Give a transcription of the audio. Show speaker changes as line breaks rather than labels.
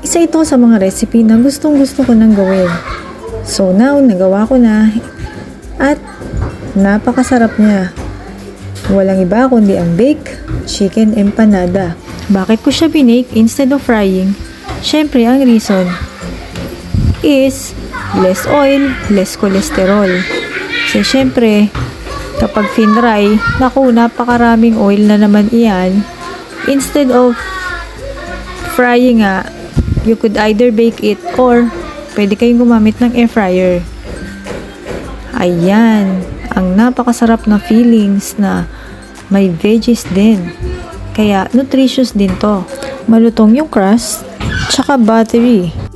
Isa ito sa mga recipe na gustong gusto ko nang gawin. So now, nagawa ko na at napakasarap niya. Walang iba kundi ang baked chicken empanada. Bakit ko siya binake instead of frying? Syempre, ang reason is less oil, less cholesterol. Kasi syempre, kapag finry, naku, napakaraming oil na naman iyan. Instead of frying nga, you could either bake it or pwede kayong gumamit ng air fryer. Ayan, ang napakasarap na feelings na may veggies din. Kaya nutritious din to. Malutong yung crust, tsaka buttery.